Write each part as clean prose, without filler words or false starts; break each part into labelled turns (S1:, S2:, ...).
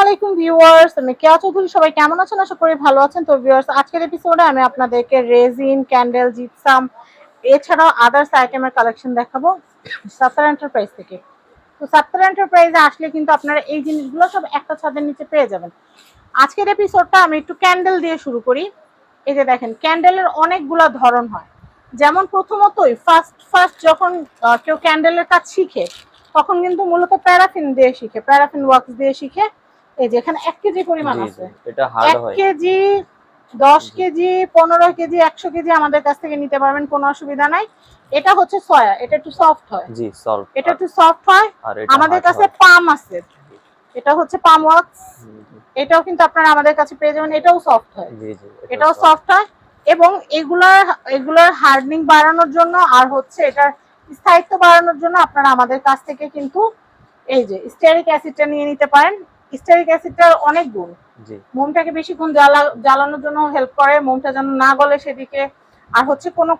S1: আলাইকুম ভিউয়ার্স, আমি কেয়া চৌধুরী। সবাই কেমন আছেন? আশা করি ভালো আছেন। তো ভিউয়ার্স, আজকের এপিসোডে আমি আপনাদেরকে রেজিন, ক্যান্ডেল, জিপসাম এছাড়াও আদার্স আইটেমের কালেকশন দেখাবো সাত্তার এন্টারপ্রাইজ থেকে। তো সাত্তার এন্টারপ্রাইজে আসলে কিন্তু আপনারা এই জিনিসগুলো সব একটা ছাদের নিচে পেয়ে যাবেন। আজকের এপিসোডটা আমি একটু ক্যান্ডেল দিয়ে শুরু করি। এই যে দেখেন, ক্যান্ডেলের অনেকগুলা ধরন হয়। যেমন প্রথমতই ফার্স্ট যখন কেউ ক্যান্ডেলের কাজ শিখে তখন কিন্তু মূলত প্যারাফিন দিয়ে শিখে, প্যারাফিন ওয়াক্স দিয়ে শিখে। এই যে এখানে 1 কেজি পরিমাণ আছে,
S2: এটা হার্ড
S1: 1
S2: হয়।
S1: কেজি, 10 কেজি, 15 কেজি, 100 কেজি আমাদের কাছ থেকে নিতে পারবেন, কোনো অসুবিধা নাই। এটা হচ্ছে সয়া, এটা একটু সফট হয়।
S2: জি সফট,
S1: এটা একটু সফট হয়। আমাদের কাছে পাম আছে, এটা হচ্ছে পাম ওয়াক্স, এটাও কিন্তু আপনারা আমাদের কাছে পেয়ে যাবেন। এটাও সফট হয়, এটাও সফট হয়। এবং এগুলার হার্ডনিং বাড়ানোর জন্য আর হচ্ছে এটার স্থায়িত্ব বাড়ানোর জন্য আপনারা আমাদের কাছ থেকে কিন্তু এই যে স্টেরিক অ্যাসিডটা নিয়ে নিতে পারেন। স্টেরিক অ্যাসিডটার অনেক গুণ, মোমটাকে বেশিক্ষণ জ্বালানোর জন্য হেল্প করে, মোমটা যেন না গলে সেদিকে। আর হচ্ছে কোনো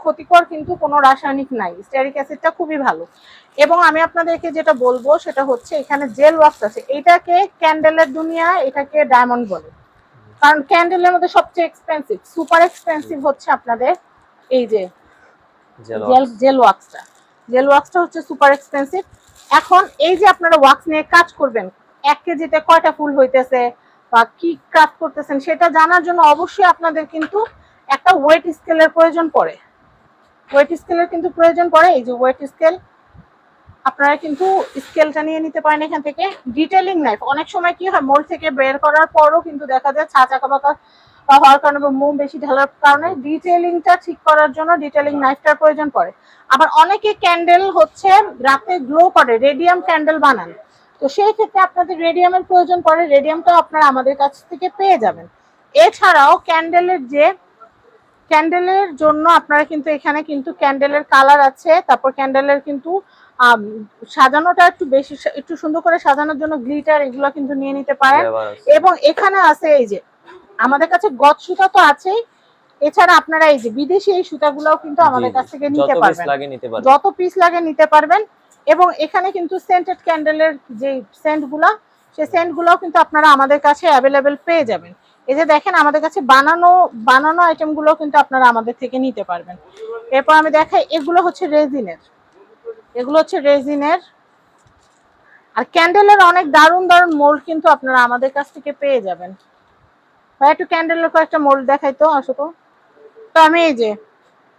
S1: ক্ষতিকর কিন্তু কোনো রাসায়নিক নাই, স্টেরিক অ্যাসিডটা খুবই ভালো। এবং আমি আপনাদেরকে যেটা বলবো সেটা হচ্ছে এখানে জেল ওয়াক্স আছে, এটাকে ক্যান্ডেলের দুনিয়া এটাকে ডায়মন্ড বলে, কারণ ক্যান্ডেলের মধ্যে সবচেয়ে এক্সপেন্সিভ, সুপার এক্সপেন্সিভ হচ্ছে আপনাদের এই যে জেল ওয়াক্সটা হচ্ছে সুপার এক্সপেন্সিভ। এখন এই যে আপনারা ওয়াক্স নিয়ে কাজ করবেন, 1 কেজিতে কয়টা ফুল হইতেছে বা কি ক্রাফট করতেছেন সেটা জানার জন্য অবশ্যই আপনাদের কিন্তু একটা ওয়েট স্কেলের প্রয়োজন পড়ে। এই যে ওয়েট স্কেল, আপনারা কিন্তু স্কেলটা নিয়ে নিতে পারেন এখান থেকে। ডিটেইলিং নাইফ, অনেক সময় কি হয় মোল্ড থেকে বের করার পরও কিন্তু দেখা যায় ছাঁচ আঁকাবাঁকা হওয়ার কারণে বা মোম বেশি ঢালার কারণে ডিটেইলিংটা ঠিক করার জন্য ডিটেইলিং নাইফটার প্রয়োজন পড়ে। আবার অনেকে ক্যান্ডেল হচ্ছে রাতে গ্লো করে, রেডিয়াম ক্যান্ডেল বানান, তো সেই ক্ষেত্রে আপনাদের রেডিয়ামের প্রয়োজন পড়ে, রেডিয়ামটাও আপনারা আমাদের কাছ থেকে পেয়ে যাবেন। এছাড়াও ক্যান্ডেলের জন্য আপনারা কিন্তু এখানে কিন্তু ক্যান্ডেলের কালার আছে, তারপর ক্যান্ডেলের কিন্তু সাজানোটা একটু সুন্দর করে সাজানোর জন্য গ্লিটার, এগুলো কিন্তু নিয়ে নিতে পারেন। এবং এখানে আছে এই যে আমাদের কাছে গজ সুতা তো আছেই, এছাড়া আপনারা এই যে বিদেশি এই সুতাগুলোও কিন্তু আমাদের কাছ থেকে নিতে পারবেন, যত পিস লাগে নিতে পারবেন। এবং এখানে কিন্তু সেন্টেড ক্যান্ডেলের যে সেন্টগুলো, সেই সেন্টগুলোও কিন্তু আপনারা আমাদের কাছে অ্যাভেলেবেল পেয়ে যাবেন। এই যে দেখেন, আমাদের কাছে বানানো আইটেমগুলো কিন্তু আপনারা আমাদের থেকে নিতে পারবেন। এরপর আমি দেখাই, এগুলো হচ্ছে রেজিনের। আর ক্যান্ডেলের অনেক দারুণ মোল্ড কিন্তু আপনারা আমাদের কাছ থেকে পেয়ে যাবেন। ভাই একটু ক্যান্ডেলের কয়েকটা মোল্ড দেখাই তো, আসো তো। তো আমি এই যে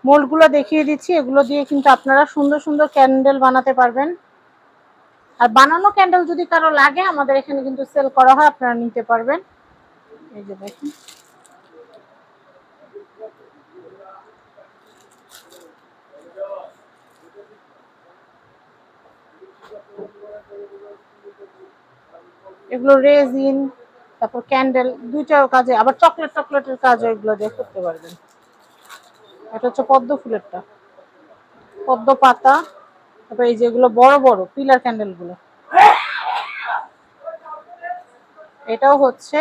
S1: মোল্ডগুলো দেখিয়ে দিচ্ছি, এগুলো দিয়ে কিন্তু আপনারা সুন্দর সুন্দর ক্যান্ডেল বানাতে পারবেন। আর বানানো ক্যান্ডেল যদি কারো লাগে আমাদের এখানে কিন্তু সেল করা হয়, আপনারা নিতে পারবেন। এই যে দেখুন, এগুলো রেজিন, তারপর ক্যান্ডেল দুইটার কাজে, আবার চকলেটের কাজও এগুলো দিয়ে করতে পারবেন। এটা হচ্ছে পদ্ম ফুলেরটা, পদ্ম পাতা। তারপর এই যেগুলো বড় বড় পিলার ক্যান্ডেল গুলো, এটাও হচ্ছে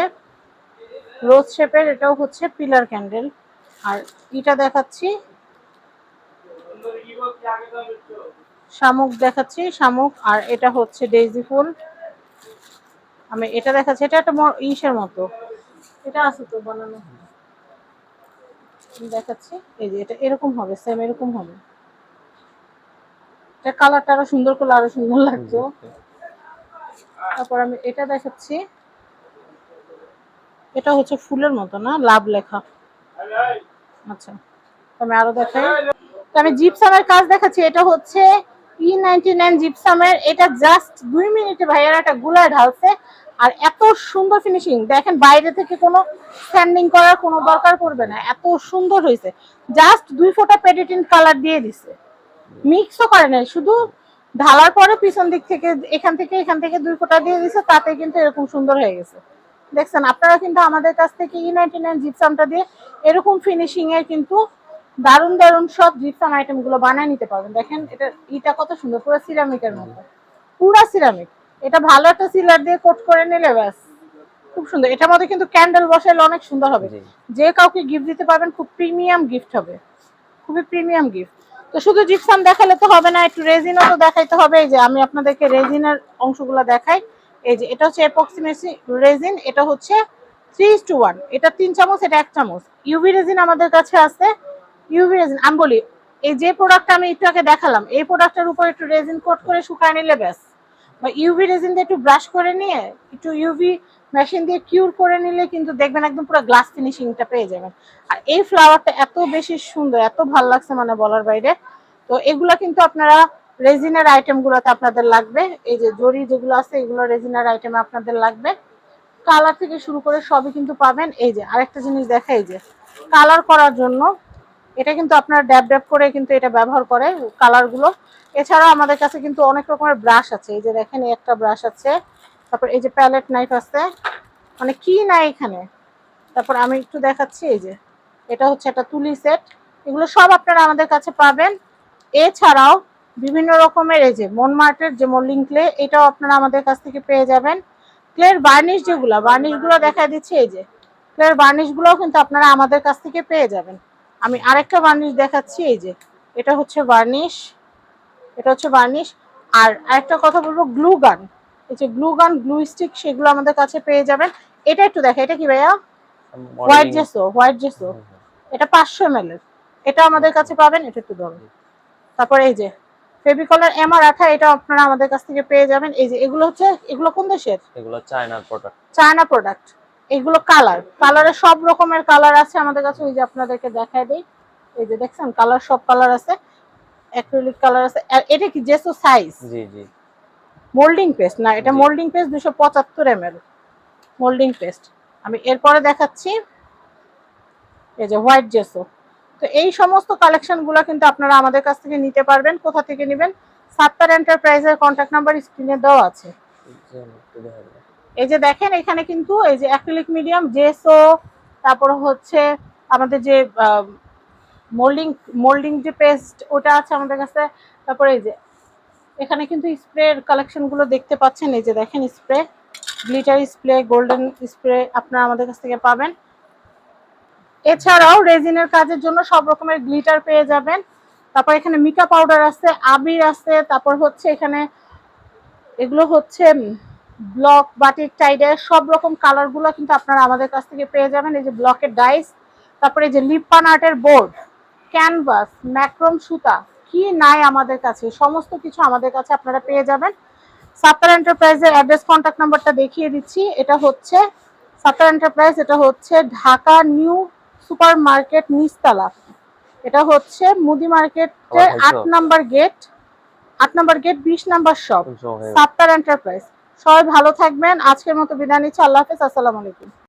S1: রোজ শেপের, এটাও হচ্ছে পিলার ক্যান্ডেল। আর এটা দেখাচ্ছি শামুক, আর এটা হচ্ছে ডেইজি ফুল। আমি এটা দেখাচ্ছি, এটা একটা ইসের মতো, এটা আছে তো বানানো, দেখাচ্ছি। এই যে এটা এরকম হবে, সেম এরকম হবে, এটা কালারটা আরো সুন্দর করলে আরো সুন্দর লাগতো। তারপর আমি এটা দেখাচ্ছি, এটা হচ্ছে ফুলের মতো না, লাভ লেখা। আচ্ছা, আমি আরো দেখাই। তো আমি জিপসামের কাজ দেখাচ্ছি, এটা হচ্ছে E99 জিপসামের। এটা জাস্ট 2 মিনিটে ভাইয়ারা একটা গুলায় ঢালছে, আর এত সুন্দর ফিনিশিং দেখেন, বাইরে থেকে কোনো স্ট্যান্ডিং করার কোনো দরকার পড়বে না, এত সুন্দর হয়েছে। জাস্ট 2 ফোঁটা পেডিটিন কালার দিয়ে দিছে, মিক্সও করে নাই, শুধু ঢালার পরে পিছন দিক থেকে এখান থেকে 2 ফোঁটা দিয়ে দিছে, তাতে কিন্তু এরকম সুন্দর হয়ে গেছে। দেখছেন, আপনারা কিন্তু আমাদের কাছ থেকে E99 জিপসামটা দিয়ে এরকম ফিনিশিং এর কিন্তু দারুণ সব জিপসাম আইটেম গুলো বানায় নিতে পারবেন। দেখেন এটা কত সুন্দর, পুরো সিরামিকের মতো, পুরো সিরামিক। এটা ভালো একটা সিলার দিয়ে কোট করে নিলে ব্যাস খুব সুন্দর। এটার মধ্যে কিন্তু ক্যান্ডেল বসাইলে অনেক সুন্দর হবে, যে কাউকে গিফট দিতে পারবেন, খুব প্রিমিয়াম গিফট হবে, খুবই প্রিমিয়াম গিফট। তো শুধু জিপসাম দেখালে তো হবে না, একটু রেজিনও তো দেখাইতে হবে। এই যে আমি আপনাদেরকে রেজিনের অংশগুলো দেখাই। এই যে এটা হচ্ছে এপক্সি রেজিন, এটা হচ্ছে 3:1, এটা 3 চামচ, এটা 1 চামচ। ইউভি রেজিন আমাদের কাছে আছে। ইউভি রেজিন আমি বলি, এই যে প্রোডাক্টটা আমি একটু আগে দেখালাম, এই প্রোডাক্টের উপর একটু রেজিন কোট করে শুকায় নিলে ব্যাস, বা ইউভি রেজিন দিয়ে একটু ব্রাশ করে নিয়ে একটু ইউভি মেশিন দিয়ে কিউর করে নিলে কিন্তু দেখবেন একদম পুরো গ্লাস ফিনিশিংটা পেয়ে যাবেন। আর এই ফ্লাওয়ারটা এত বেশি সুন্দর, এত ভালো লাগছে মানে বলার বাইরে। তো এগুলা কিন্তু আপনারা রেজিনের আইটেমগুলোতে আপনাদের লাগবে। এই যে জরি যেগুলো আছে এগুলো রেজিনের আইটেমে আপনাদের লাগবে। কালার থেকে শুরু করে সবই কিন্তু পাবেন। এই যে আরেকটা জিনিস দেখাই, যে কালার করার জন্য এটা কিন্তু আপনারা ড্যাব ড্যাব করে কিন্তু এটা ব্যবহার করে কালারগুলো। এছাড়াও আমাদের কাছে কিন্তু অনেক রকমের ব্রাশ আছে। এই যে দেখেন একটা ব্রাশ আছে, তারপর এই যে প্যালেট নাইফ আছে, মানে কি নাই এখানে। তারপর আমি একটু দেখাচ্ছি, এই যে এটা হচ্ছে একটা তুলি সেট, এগুলো সব আপনারা আমাদের কাছে পাবেন। এছাড়াও বিভিন্ন রকমের এই যে মনমার্টের যে মোল্ডিং ক্লে, এটাও আপনারা আমাদের কাছ থেকে পেয়ে যাবেন। ক্লের বার্নিশ যেগুলো, বার্নিশগুলো দেখা দিচ্ছি, এই যে ক্লের বার্নিশগুলোও কিন্তু আপনারা আমাদের কাছ থেকে পেয়ে যাবেন। আমি আরেকটা বার্নিশ দেখাচ্ছি, এই যে এটা হচ্ছে বার্নিশ, এটা হচ্ছে বার্নিশ। আর আরেকটা কথা বলবো, গ্লু গান, এই যে গ্লু গান, গ্লু স্টিক, সেগুলো আমাদের কাছে পেয়ে যাবেন। এটা একটু দেখা, এটা কি ভাইয়া? হোয়াইট জেসো, হোয়াইট জেসো, এটা 500 ml এর, এটা আমাদের কাছে পাবেন। এটা একটু ধরুন। তারপরে এই যে ফেভিকলের এমআর আঠা, এটা আপনারা আমাদের কাছ থেকে পেয়ে যাবেন। এই যে এগুলো হচ্ছে, এগুলো কোন দেশের?
S2: এগুলো চায়নার প্রোডাক্ট।
S1: China product. এগুলো কালারে সব রকমের কালার আছে আমাদের কাছে। ওই যে আপনাদেরকে দেখায় দেই, এই যে দেখছেন কালার, সব কালার আছে, অ্যাক্রিলিক কালার আছে। আর এটা কি জেসো সাইজ?
S2: জি জি।
S1: মোল্ডিং পেস্ট না, এটা moulding paste 275 ml moulding paste. আমি এরপরে দেখাচ্ছি এই যে হোয়াইট জেসো। তো এই সমস্ত কালেকশনগুলো কিন্তু আপনারা আমাদের কাছ থেকে নিতে পারবেন। কোথা থেকে নেবেন? সাত্তার এন্টারপ্রাইজের কন্ট্যাক্ট নাম্বার স্ক্রিনে দেওয়া আছে। এই যে দেখেন এখানে কিন্তু এই যে অ্যাক্রিলিক মিডিয়াম, জেসো, তারপর হচ্ছে আমাদের যে মোল্ডিং যে পেস্ট, ওটা আছে আমাদের কাছে। তারপরে এই যে এখানে কিন্তু স্প্রের কালেকশনগুলো দেখতে পাচ্ছেন। এই যে দেখেন spray, glitter spray, golden spray আপনারা আমাদের কাছ থেকে পাবেন। এছাড়াও রেজিনের কাজের জন্য সব রকমের গ্লিটার পেয়ে যাবেন। তারপর এখানে মিকা পাউডার আছে, আবির আছে, তারপর হচ্ছে এখানে এগুলো হচ্ছে ব্লক, বাটিক, টাইডের সব রকম কালারগুলো কিন্তু আপনারা আমাদের কাছ থেকে পেয়ে যাবেন। এই যে ব্লকের ডাইস, তারপরে এই যে লিপ্পান আর্টের বোর্ড, ক্যানভাস, ম্যাক্রোম সুতা, কি নাই আমাদের কাছে, সমস্ত কিছু আমাদের কাছে আপনারা পেয়ে যাবেন। সাত্তার এন্টারপ্রাইজের অ্যাড্রেস, কন্ট্যাক্ট নাম্বারটা দেখিয়ে দিচ্ছি। এটা হচ্ছে সাত্তার এন্টারপ্রাইজ, এটা হচ্ছে ঢাকা নিউ সুপার মার্কেট নিচতলা, এটা হচ্ছে মুদি মার্কেটের 8 number gate, 20 number shop, Sattar enterprise. সবাই ভালো থাকবেন। আজকের মতো বিদায় নিচ্ছি। আল্লাহ হাফেজ, আসসালামু আলাইকুম।